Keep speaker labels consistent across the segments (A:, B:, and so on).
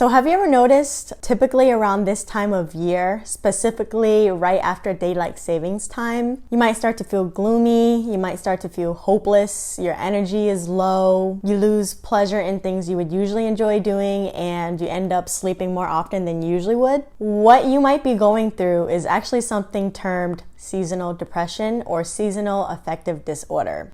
A: So have you ever noticed, typically around this time of year, specifically right after daylight savings time, you might start to feel gloomy, you might start to feel hopeless, your energy is low, you lose pleasure in things you would usually enjoy doing, and you end up sleeping more often than you usually would? What you might be going through is actually something termed seasonal depression or seasonal affective disorder.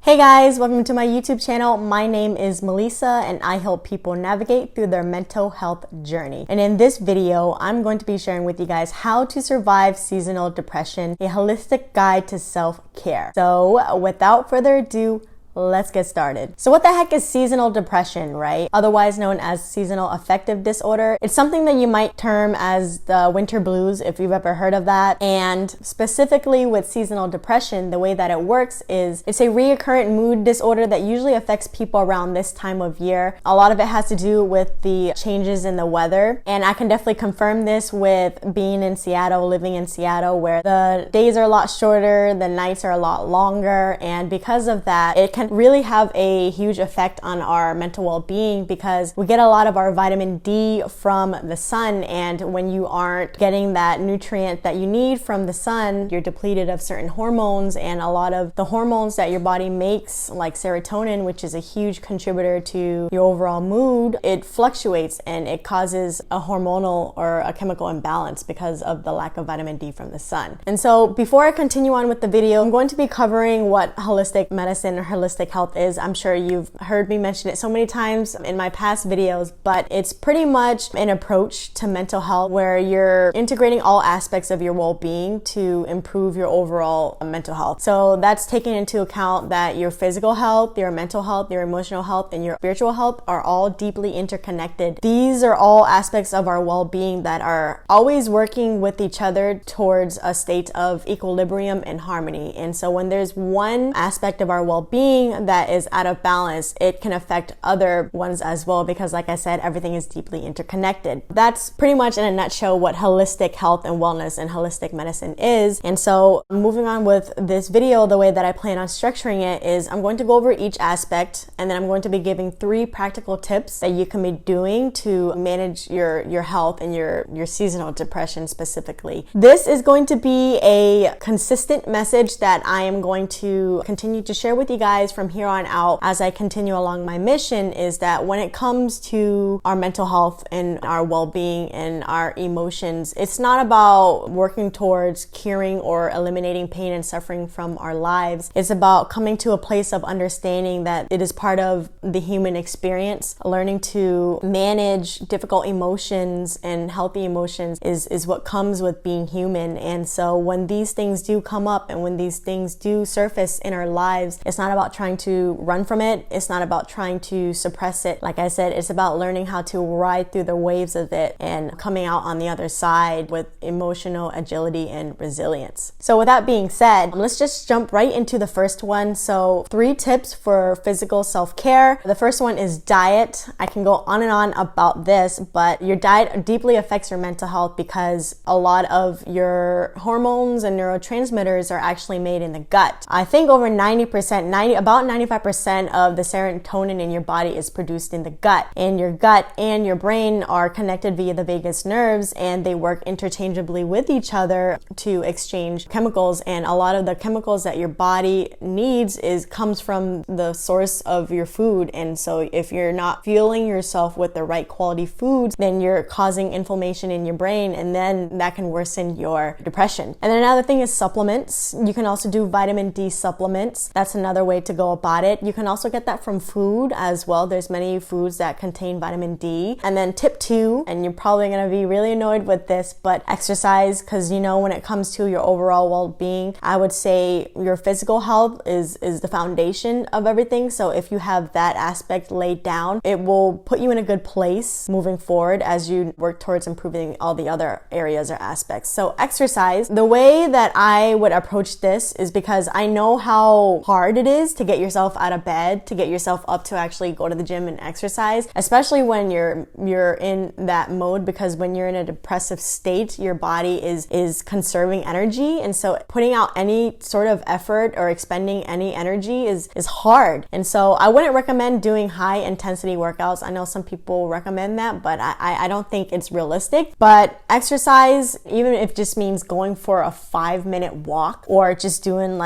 A: Hey guys, welcome to my YouTube channel. My name is Melissa and I help people navigate through their mental health journey. And in this video, I'm going to be sharing with you guys how to survive seasonal depression, a holistic guide to self-care. So without further ado, let's get started. So what the heck is seasonal depression, right? Otherwise known as seasonal affective disorder. It's something that you might term as the winter blues if you've ever heard of that. And specifically with seasonal depression, the way that it works is it's a recurrent mood disorder that usually affects people around this time of year. A lot of it has to do with the changes in the weather. And I can definitely confirm this with being in Seattle, living in Seattle, where the days are a lot shorter, the nights are a lot longer. And because of that, it can really have a huge effect on our mental well-being because we get a lot of our vitamin D from the sun, and when you aren't getting that nutrient that you need from the sun, you're depleted of certain hormones, and a lot of the hormones that your body makes, like serotonin, which is a huge contributor to your overall mood, it fluctuates and it causes a hormonal or a chemical imbalance because of the lack of vitamin D from the sun. And so before I continue on with the video, I'm going to be covering what holistic medicine or holistic health is. I'm sure you've heard me mention it so many times in my past videos, but it's pretty much an approach to mental health where you're integrating all aspects of your well-being to improve your overall mental health. So that's taking into account that your physical health, your mental health, your emotional health, and your spiritual health are all deeply interconnected. These are all aspects of our well-being that are always working with each other towards a state of equilibrium and harmony. And so when there's one aspect of our well-being that is out of balance, it can affect other ones as well because, like I said, everything is deeply interconnected. That's pretty much in a nutshell what holistic health and wellness and holistic medicine is. And so moving on with this video, the way that I plan on structuring it is I'm going to go over each aspect, and then I'm going to be giving 3 practical tips that you can be doing to manage your health and your seasonal depression specifically. This is going to be a consistent message that I am going to continue to share with you guys from here on out as I continue along my mission, is that when it comes to our mental health and our well-being and our emotions, it's not about working towards curing or eliminating pain and suffering from our lives. It's about coming to a place of understanding that it is part of the human experience. Learning to manage difficult emotions and healthy emotions is what comes with being human. And so when these things do come up and when these things do surface in our lives, it's not about trying to run from it. It's not about trying to suppress it. Like I said, it's about learning how to ride through the waves of it and coming out on the other side with emotional agility and resilience. So with that being said, let's just jump right into the first one. So 3 tips for physical self-care. The first one is diet. I can go on and on about this, but your diet deeply affects your mental health because a lot of your hormones and neurotransmitters are actually made in the gut. I think over 90%, about 95% of the serotonin in your body is produced in the gut. And your gut and your brain are connected via the vagus nerves, and they work interchangeably with each other to exchange chemicals. And a lot of the chemicals that your body needs comes from the source of your food. And so if you're not fueling yourself with the right quality foods, then you're causing inflammation in your brain, and then that can worsen your depression. And then another thing is supplements. You can also do vitamin D supplements. That's another way to go about it. You can also get that from food as well. There's many foods that contain vitamin D. And then tip 2, and you're probably going to be really annoyed with this, but exercise, because when it comes to your overall well-being, I would say your physical health is the foundation of everything. So if you have that aspect laid down, it will put you in a good place moving forward as you work towards improving all the other areas or aspects. So exercise, the way that I would approach this is because I know how hard it is to to get yourself out of bed, to get yourself up to actually go to the gym and exercise, especially when you're in that mode, because when you're in a depressive state, your body is conserving energy. And so putting out any sort of effort or expending any energy is hard. And so I wouldn't recommend doing high intensity workouts. I know some people recommend that, but I don't think it's realistic. But exercise, even if it just means going for a 5-minute walk, or just doing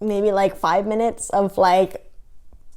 A: maybe 5 minutes of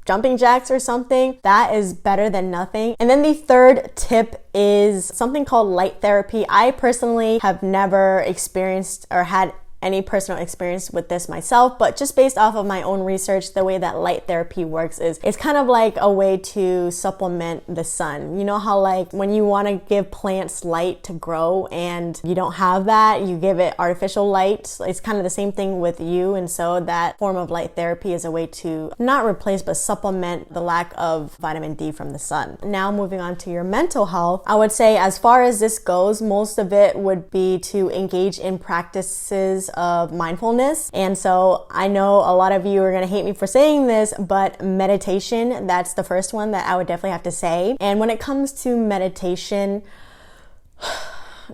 A: jumping jacks or something, that is better than nothing. And then the third tip is something called light therapy. I personally have never experienced or had any personal experience with this myself, but just based off of my own research, the way that light therapy works is it's kind of like a way to supplement the sun. You know how when you want to give plants light to grow and you don't have that, you give it artificial light. It's kind of the same thing with you. And so that form of light therapy is a way to not replace but supplement the lack of vitamin D from the sun. Now moving on to your mental health, I would say as far as this goes, most of it would be to engage in practices of mindfulness. And so I know a lot of you are going to hate me for saying this, but meditation, that's the first one that I would definitely have to say. And when it comes to meditation,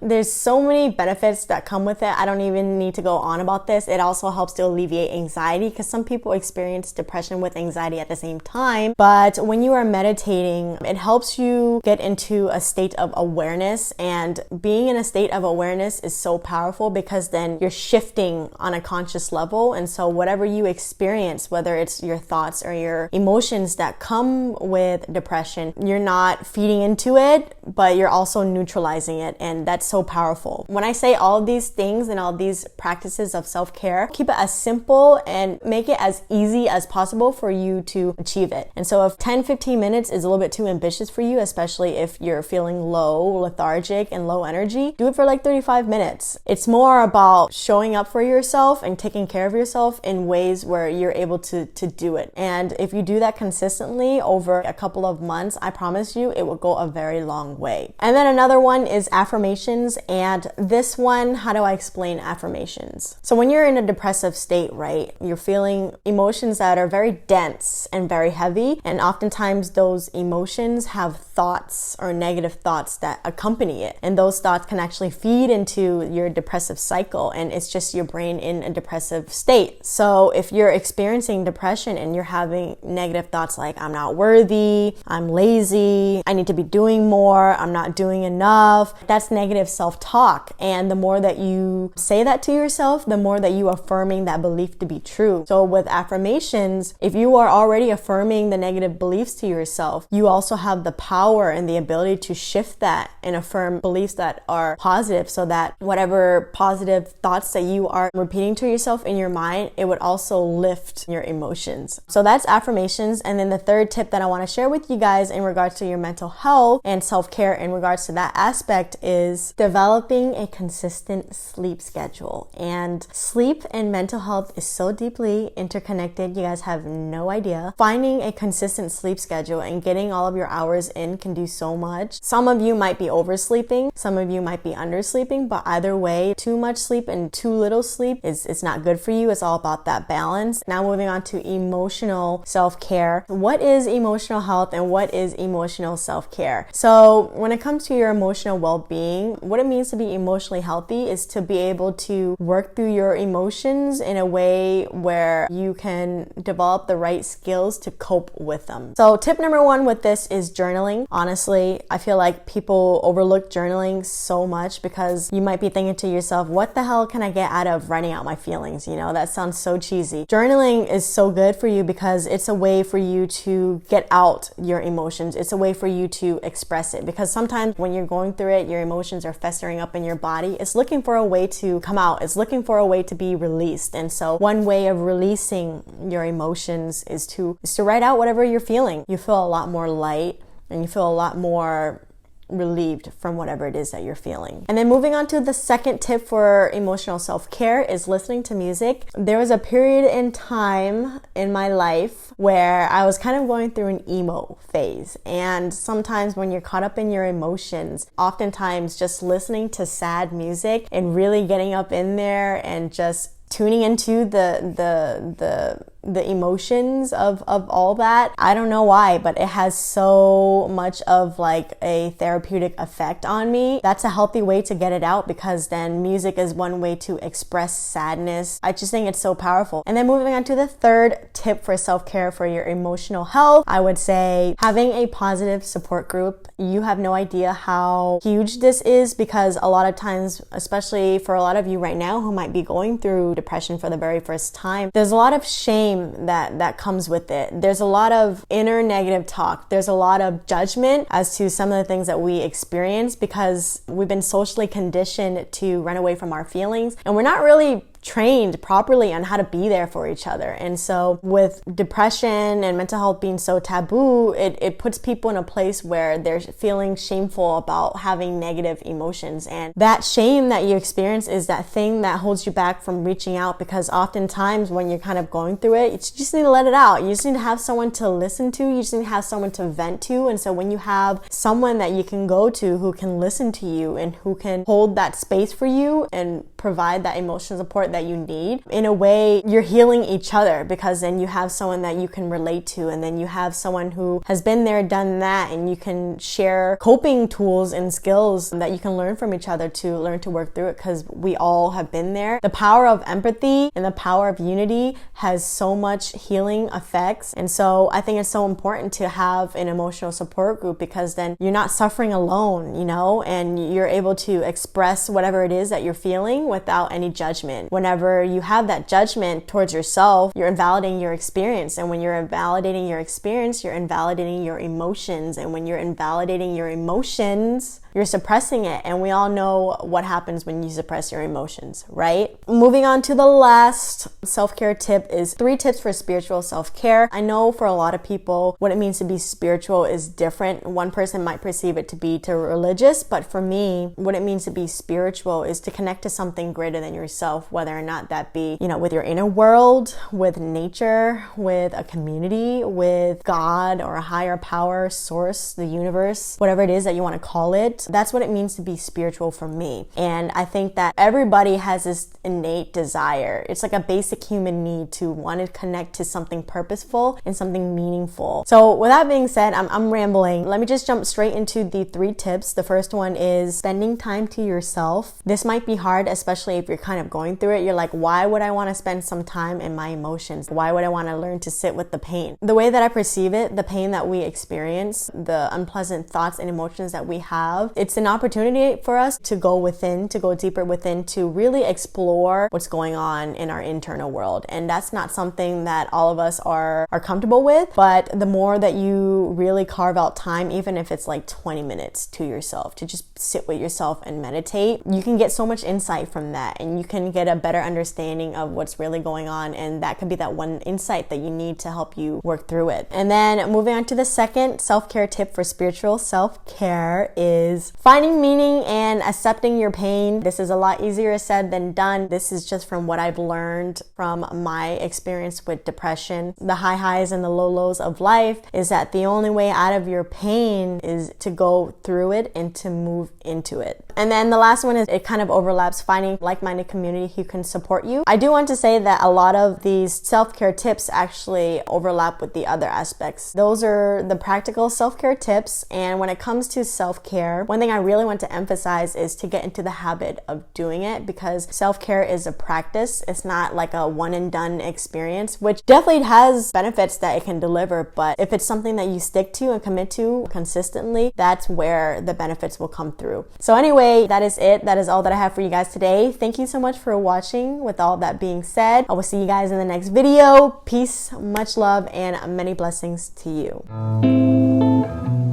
A: there's so many benefits that come with it. I don't even need to go on about this. It also helps to alleviate anxiety, because some people experience depression with anxiety at the same time. But when you are meditating, it helps you get into a state of awareness. And being in a state of awareness is so powerful, because then you're shifting on a conscious level. And so whatever you experience, whether it's your thoughts or your emotions that come with depression, you're not feeding into it, but you're also neutralizing it. And that's so powerful. When I say all of these things and all these practices of self-care, keep it as simple and make it as easy as possible for you to achieve it. And so if 10-15 minutes is a little bit too ambitious for you, especially if you're feeling low, lethargic, and low energy, do it for 35 minutes. It's more about showing up for yourself and taking care of yourself in ways where you're able to do it. And if you do that consistently over a couple of months, I promise you it will go a very long way. And then another one is affirmations. And this one, how do I explain affirmations? So when you're in a depressive state, right, you're feeling emotions that are very dense and very heavy. And oftentimes those emotions have thoughts or negative thoughts that accompany it. And those thoughts can actually feed into your depressive cycle. And it's just your brain in a depressive state. So if you're experiencing depression and you're having negative thoughts like, I'm not worthy, I'm lazy, I need to be doing more, I'm not doing enough, that's negative self-talk. And the more that you say that to yourself, the more that you are affirming that belief to be true. So with affirmations, if you are already affirming the negative beliefs to yourself, you also have the power and the ability to shift that and affirm beliefs that are positive, so that whatever positive thoughts that you are repeating to yourself in your mind, it would also lift your emotions. So that's affirmations. And then the third tip that I want to share with you guys in regards to your mental health and self-care in regards to that aspect is developing a consistent sleep schedule. And sleep and mental health is so deeply interconnected, you guys have no idea. Finding a consistent sleep schedule and getting all of your hours in can do so much. Some of you might be oversleeping, some of you might be undersleeping, but either way, too much sleep and too little sleep it's not good for you. It's all about that balance. Now moving on to emotional self-care. What is emotional health and what is emotional self-care? So when it comes to your emotional well-being, what it means to be emotionally healthy is to be able to work through your emotions in a way where you can develop the right skills to cope with them. So tip number one with this is journaling. Honestly, I feel like people overlook journaling so much, because you might be thinking to yourself, what the hell can I get out of writing out my feelings? You know, that sounds so cheesy. Journaling is so good for you because it's a way for you to get out your emotions. It's a way for you to express it, because sometimes when you're going through it, your emotions are festering up in your body. It's looking for a way to come out. It's looking for a way to be released. And so one way of releasing your emotions is to write out whatever you're feeling. You feel a lot more light and you feel a lot more relieved from whatever it is that you're feeling. And then moving on to the second tip for emotional self-care is listening to music. There was a period in time in my life where I was kind of going through an emo phase. And sometimes when you're caught up in your emotions, oftentimes just listening to sad music and really getting up in there and just tuning into the emotions of all that. I don't know why, but it has so much of like a therapeutic effect on me. That's a healthy way to get it out, because then music is one way to express sadness. I just think it's so powerful. And then moving on to the third tip for self-care for your emotional health, I would say having a positive support group. You have no idea how huge this is, because a lot of times, especially for a lot of you right now who might be going through depression for the very first time, there's a lot of shame that comes with it. There's a lot of inner negative talk. There's a lot of judgment as to some of the things that we experience, because we've been socially conditioned to run away from our feelings, and we're not really trained properly on how to be there for each other. And so with depression and mental health being so taboo, it puts people in a place where they're feeling shameful about having negative emotions. And that shame that you experience is that thing that holds you back from reaching out, because oftentimes when you're kind of going through it, you just need to let it out. You just need to have someone to listen to. You just need to have someone to vent to. And so when you have someone that you can go to who can listen to you and who can hold that space for you and provide that emotional support that you need, in a way you're healing each other, because then you have someone that you can relate to, and then you have someone who has been there, done that, and you can share coping tools and skills that you can learn from each other to learn to work through it, because we all have been there. The power of empathy and the power of unity has so much healing effects. And so I think it's so important to have an emotional support group, because then you're not suffering alone, you know, and you're able to express whatever it is that you're feeling without any judgment. Whenever you have that judgment towards yourself, you're invalidating your experience. And when you're invalidating your experience, you're invalidating your emotions. And when you're invalidating your emotions, you're suppressing it. And we all know what happens when you suppress your emotions, right? Moving on to the last self-care tip is 3 tips for spiritual self-care. I know for a lot of people, what it means to be spiritual is different. One person might perceive it to be religious, but for me, what it means to be spiritual is to connect to something greater than yourself, whether or not that be, you know, with your inner world, with nature, with a community, with God or a higher power, source, the universe, whatever it is that you want to call it. That's what it means to be spiritual for me. And I think that everybody has this innate desire. It's like a basic human need to want to connect to something purposeful and something meaningful. So with that being said, I'm rambling. Let me just jump straight into the 3 tips. The first one is spending time to yourself. This might be hard, especially if you're kind of going through it. You're like, why would I want to spend some time in my emotions? Why would I want to learn to sit with the pain? The way that I perceive it, the pain that we experience, the unpleasant thoughts and emotions that we have, it's an opportunity for us to go within, to go deeper within, to really explore what's going on in our internal world. And that's not something that all of us are comfortable with, but the more that you really carve out time, even if it's like 20 minutes to yourself, to just sit with yourself and meditate, you can get so much insight from that, and you can get a better understanding of what's really going on. And that could be that one insight that you need to help you work through it. And then moving on to the second self-care tip for spiritual self-care is finding meaning and accepting your pain. This is a lot easier said than done. This is just from what I've learned from my experience with depression. The high highs and the low lows of life is that the only way out of your pain is to go through it and to move into it. And then the last one is, it kind of overlaps, finding like-minded community who can support you. I do want to say that a lot of these self-care tips actually overlap with the other aspects. Those are the practical self-care tips. And when it comes to self-care, one thing I really want to emphasize is to get into the habit of doing it, because self-care is a practice. It's not like a one and done experience, which definitely has benefits that it can deliver. But if it's something that you stick to and commit to consistently, that's where the benefits will come through. So anyway, that is it. That is all that I have for you guys today. Thank you so much for watching. With all that being said, I will see you guys in the next video. Peace, much love, and many blessings to you.